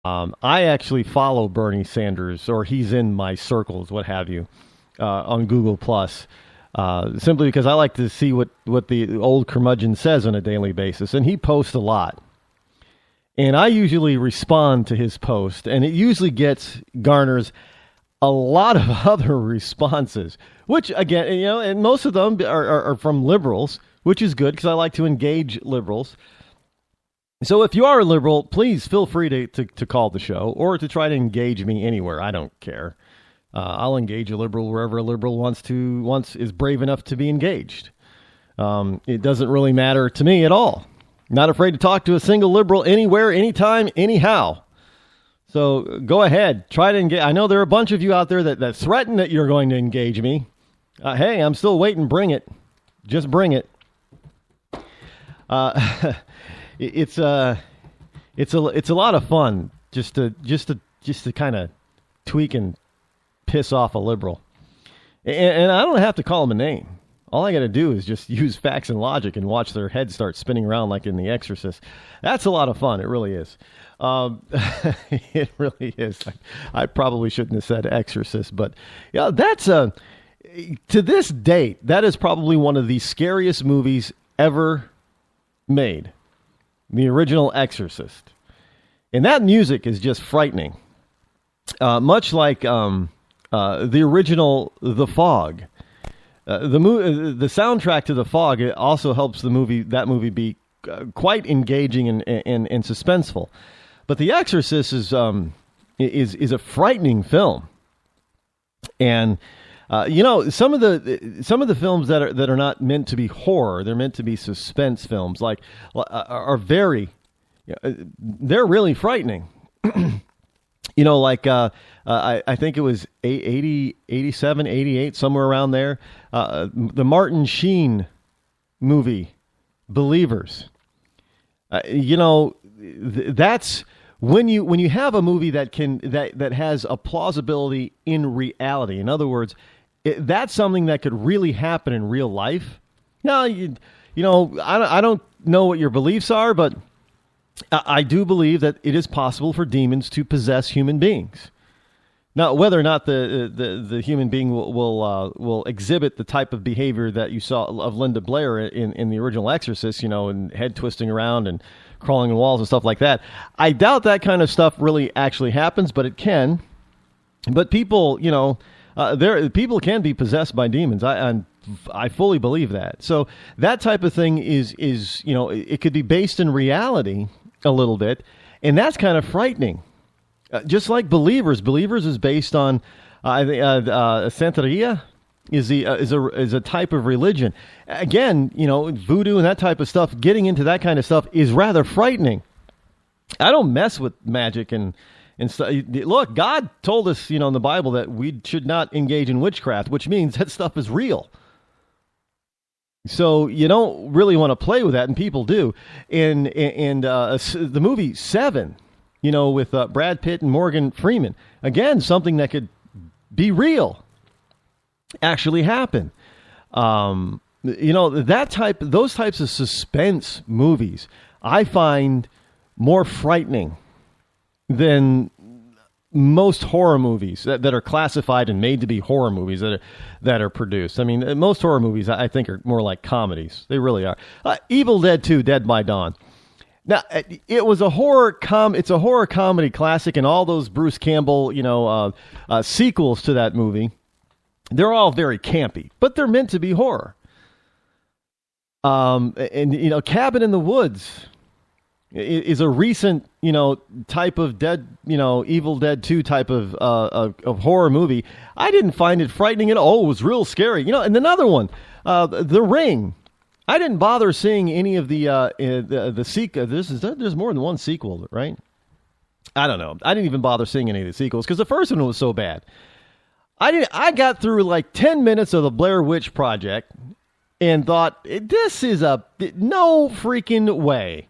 I actually follow Bernie Sanders, or he's in my circles, what have you, on Google Plus, simply because I like to see what the old curmudgeon says on a daily basis, and he posts a lot. And I usually respond to his post, and it usually garners a lot of other responses, which again, and most of them are from liberals, which is good because I like to engage liberals. So if you are a liberal, please feel free to call the show or to try to engage me anywhere. I don't care. I'll engage a liberal wherever a liberal is brave enough to be engaged. It doesn't really matter to me at all. Not afraid to talk to a single liberal anywhere, anytime, anyhow. So go ahead, try to engage. I know there are a bunch of you out there that threaten that you're going to engage me. Hey, I'm still waiting. Bring it. Just bring it. It's a lot of fun just to kind of tweak and piss off a liberal, and I don't have to call them a name. All I got to do is just use facts and logic and watch their heads start spinning around like in The Exorcist. That's a lot of fun. It really is. It really is. I probably shouldn't have said Exorcist, but yeah, that's to this date, that is probably one of the scariest movies ever made. The original Exorcist. And that music is just frightening. Much like the original The Fog. The soundtrack to The Fog, it also helps that movie be quite engaging and suspenseful. But The Exorcist is a frightening film. And some of the films that are not meant to be horror, they're meant to be suspense films, are they're really frightening. I think it was 80, 87, 88, somewhere around there. The Martin Sheen movie, Believers. That's when you have a movie that has a plausibility in reality. In other words, that's something that could really happen in real life. Now, I don't know what your beliefs are, but I do believe that it is possible for demons to possess human beings. Now, whether or not the human being will exhibit the type of behavior that you saw of Linda Blair in the original Exorcist, and head twisting around and crawling on walls and stuff like that, I doubt that kind of stuff really actually happens, but it can. But people, people can be possessed by demons. I fully believe that. So that type of thing is it could be based in reality a little bit, and that's kind of frightening. Just like Believers is based on Santeria is a type of religion. Again, voodoo and that type of stuff. Getting into that kind of stuff is rather frightening. I don't mess with magic and stuff. Look, God told us, in the Bible that we should not engage in witchcraft, which means that stuff is real. So you don't really want to play with that, and people do. And the movie Seven, with Brad Pitt and Morgan Freeman, again, something that could be real, actually happen. Those types of suspense movies, I find more frightening than most horror movies that are classified and made to be horror movies that are produced. I mean, most horror movies, I think, are more like comedies. They really are. Evil Dead 2, Dead by Dawn. Now, it was it's a horror comedy classic, and all those Bruce Campbell, sequels to that movie, they're all very campy, but they're meant to be horror. Cabin in the Woods is a recent, type of Evil Dead 2 type of horror movie. I didn't find it frightening at all. It was real scary. And another one, The Ring. I didn't bother seeing any of the sequel. There's more than one sequel, right? I don't know. I didn't even bother seeing any of the sequels because the first one was so bad. I got through like 10 minutes of the Blair Witch Project and thought, this is no freaking way.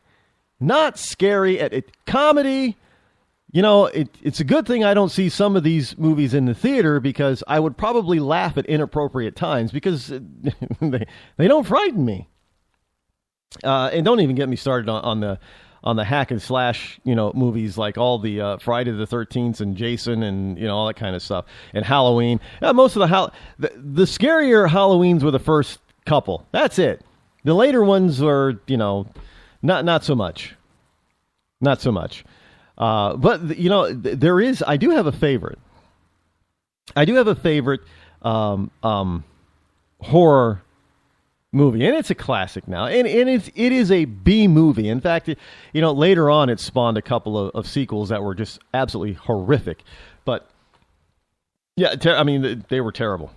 Not scary. Comedy, it's a good thing I don't see some of these movies in the theater because I would probably laugh at inappropriate times because they don't frighten me. And don't even get me started on the hack and slash, movies like all the Friday the 13th and Jason and all that kind of stuff, and Halloween. Most of the scarier Halloweens were the first couple. That's it. The later ones were, not so much. Not so much. But I do have a favorite. Horror movie, and it's a classic now, and it is a B movie. In fact, later on it spawned a couple of sequels that were just absolutely horrific. But yeah, they were terrible.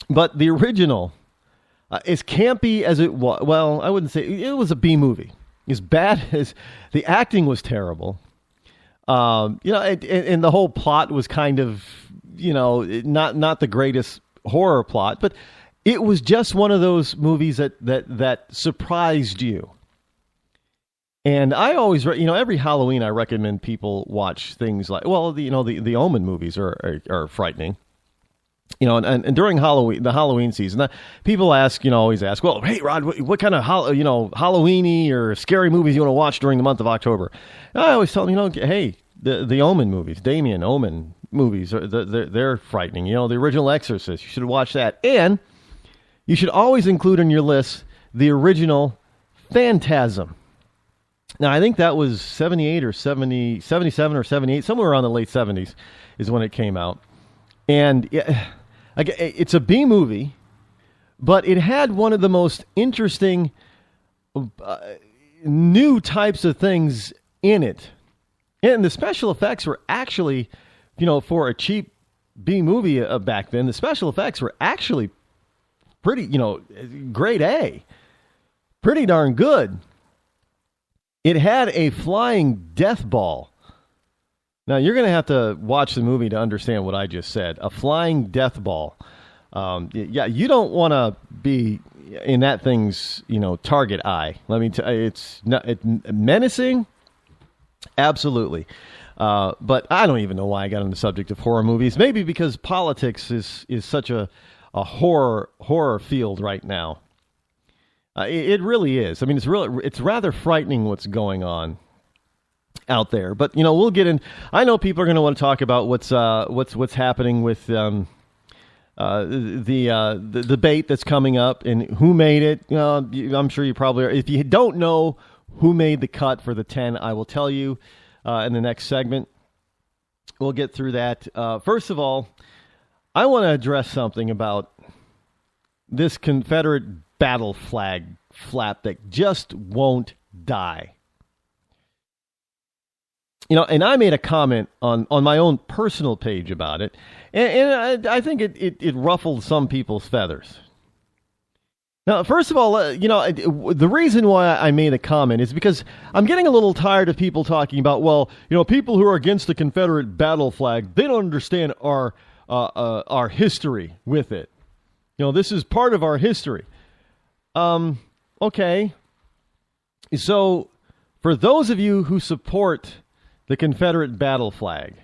But the original, as campy as it was, well, I wouldn't say it was a B movie. As bad as the acting was terrible, and the whole plot was kind of, not the greatest horror plot, but it was just one of those movies that surprised you. And I always, every Halloween I recommend people watch things like, the Omen movies are frightening. And during Halloween, the Halloween season, people always ask, well, hey, Rod, what kind of Halloween-y or scary movies you want to watch during the month of October? And I always tell them, hey, the Omen movies, Damien Omen movies, they're frightening. The original Exorcist, you should watch that. And you should always include in your list the original Phantasm. Now, I think that was 78 or 77 or 78, somewhere around the late 70s is when it came out. And it's a B movie, but it had one of the most interesting new types of things in it. And the special effects were actually, for a cheap B movie back then, the special effects were actually pretty, grade A. Pretty darn good. It had a flying death ball. Now, you're going to have to watch the movie to understand what I just said. A flying death ball. You don't want to be in that thing's, target eye. Let me tell you, it's menacing. Absolutely. But I don't even know why I got on the subject of horror movies. Maybe because politics is such a horror field right now. It really is. It's rather frightening what's going on out there. But we'll get in. I know people are going to want to talk about what's happening with the debate that's coming up and who made it. I'm sure you probably are. If you don't know who made the cut for the 10, I will tell you in the next segment. We'll get through that. First of all, I want to address something about this Confederate battle flag flap that just won't die. And I made a comment on my own personal page about it, and I think it ruffled some people's feathers. Now, first of all, the reason why I made a comment is because I'm getting a little tired of people talking about, people who are against the Confederate battle flag, they don't understand our history with it. This is part of our history. Okay. So, for those of you who support the Confederate battle flag,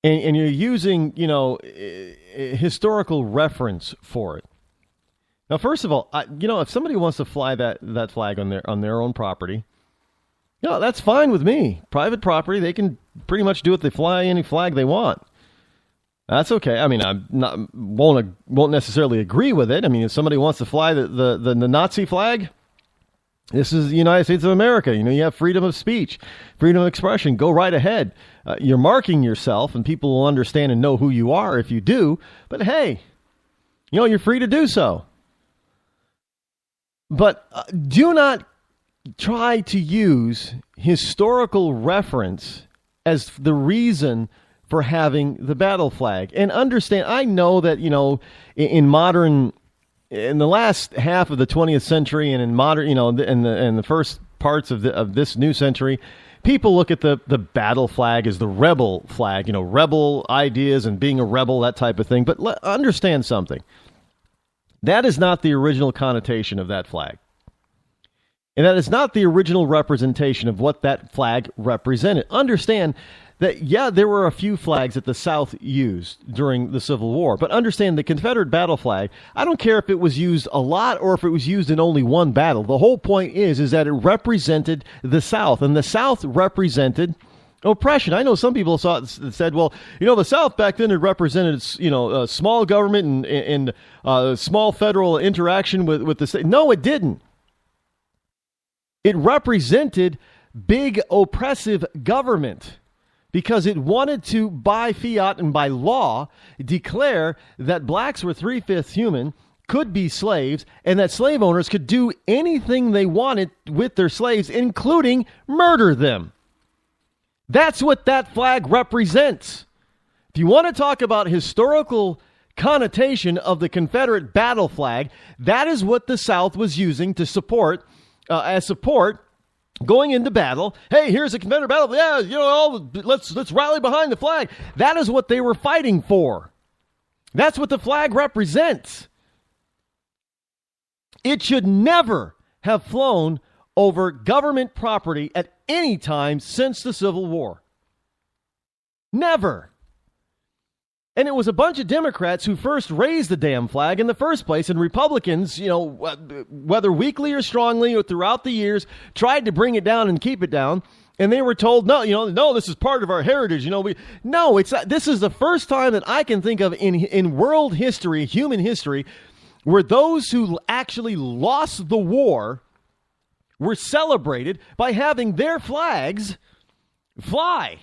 and you're using, a historical reference for it. Now, first of all, if somebody wants to fly that flag on their own property, that's fine with me. Private property, they can pretty much do it. They fly any flag they want. That's okay. I'm won't necessarily agree with it. If somebody wants to fly the Nazi flag, this is the United States of America. You have freedom of speech, freedom of expression. Go right ahead. You're marking yourself, and people will understand and know who you are if you do. But hey, you're free to do so. But do not try to use historical reference as the reason for having the battle flag. And understand, I know that, in the last half of the 20th century and in modern, in the first parts of this new century, people look at the battle flag as the rebel flag, rebel ideas and being a rebel, that type of thing. But understand something. That is not the original connotation of that flag. And that is not the original representation of what that flag represented. Understand that, yeah, there were a few flags that the South used during the Civil War. But understand the Confederate battle flag, I don't care if it was used a lot or if it was used in only one battle. The whole point is that it represented the South. And the South represented oppression. I know some people said, well, the South back then had represented, small government and small federal interaction with the state. No, it didn't. It represented big oppressive government because it wanted to, by fiat and by law, declare that blacks were 3/5 human, could be slaves, and that slave owners could do anything they wanted with their slaves, including murder them. That's what that flag represents. If you want to talk about historical connotation of the Confederate battle flag, that is what the South was using to support, as support going into battle. Hey, here's a Confederate battle. Yeah, let's rally behind the flag. That is what they were fighting for. That's what the flag represents. It should never have flown over government property at any time since the Civil War. Never. And it was a bunch of Democrats who first raised the damn flag in the first place, and Republicans, whether weakly or strongly or throughout the years, tried to bring it down and keep it down. And they were told, no, this is part of our heritage. No, it's not. This is the first time that I can think of in world history, human history, where those who actually lost the war were celebrated by having their flags fly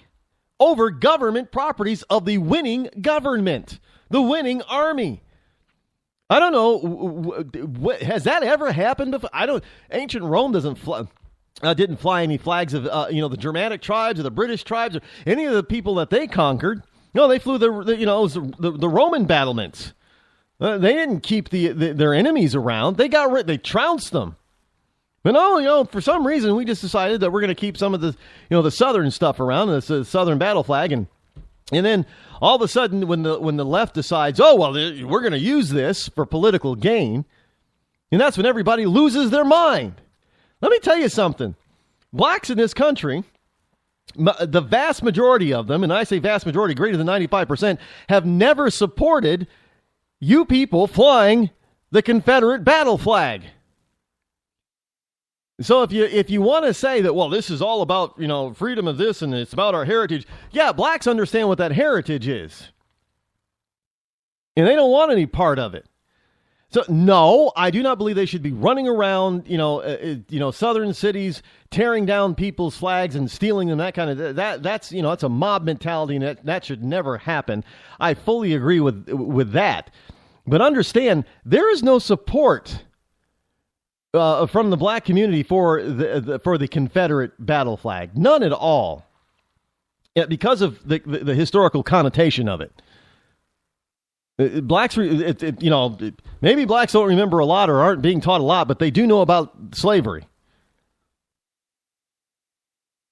over government properties of the winning government, the winning army. I don't know. Has that ever happened before? Ancient Rome didn't fly any flags of, the Germanic tribes or the British tribes or any of the people that they conquered. No, they flew the Roman battlements. They didn't keep their enemies around. They trounced them. But no, for some reason, we just decided that we're going to keep some of the southern stuff around, the southern battle flag, and then all of a sudden, when the left decides, we're going to use this for political gain, and that's when everybody loses their mind. Let me tell you something. Blacks in this country, the vast majority of them, and I say vast majority, greater than 95%, have never supported you people flying the Confederate battle flag. So if you want to say that, well, this is all about, freedom of this and it's about our heritage. Yeah, blacks understand what that heritage is. And they don't want any part of it. So, no, I do not believe they should be running around, southern cities, tearing down people's flags and stealing them, that kind of, that's a mob mentality, and that should never happen. I fully agree with that. But understand, there is no support from the black community for the Confederate battle flag. None at all. Because of the historical connotation of it. Blacks, maybe blacks don't remember a lot or aren't being taught a lot, but they do know about slavery.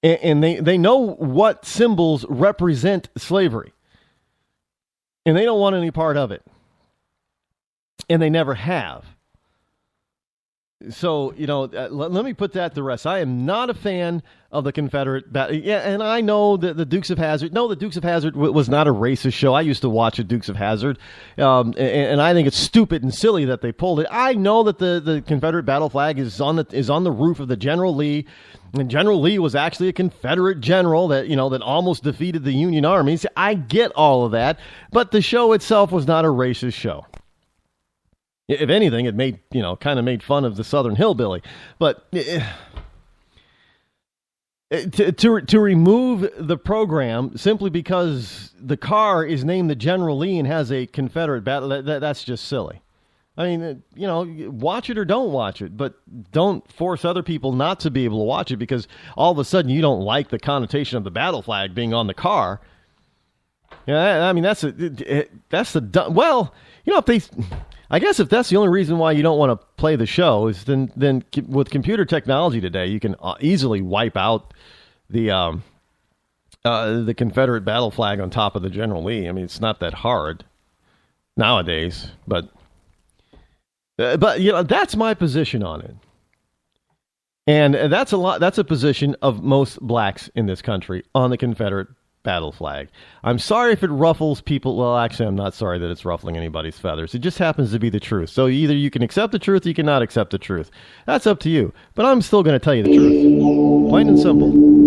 And they know what symbols represent slavery. And they don't want any part of it. And they never have. So, let me put that to rest. I am not a fan of the Confederate battle. Yeah, and I know that the Dukes of Hazzard. No, the Dukes of Hazzard was not a racist show. I used to watch the Dukes of Hazzard, and I think it's stupid and silly that they pulled it. I know that the Confederate battle flag is on the roof of the General Lee, and General Lee was actually a Confederate general that almost defeated the Union armies. I get all of that, but the show itself was not a racist show. If anything, it made fun of the Southern hillbilly. But to remove the program simply because the car is named the General Lee and has a Confederate battle, that's just silly. I mean, watch it or don't watch it, but don't force other people not to be able to watch it because all of a sudden you don't like the connotation of the battle flag being on the car. Yeah, I mean, I guess if that's the only reason why you don't want to play the show is then with computer technology today, you can easily wipe out the Confederate battle flag on top of the General Lee. I mean, it's not that hard nowadays, but that's my position on it. And that's a lot. That's a position of most blacks in this country on the Confederate battle flag. I'm sorry if it ruffles people. Well, actually, I'm not sorry that it's ruffling anybody's feathers. It just happens to be the truth. So either you can accept the truth or you cannot accept the truth. That's up to you. But I'm still going to tell you the truth. Plain and simple.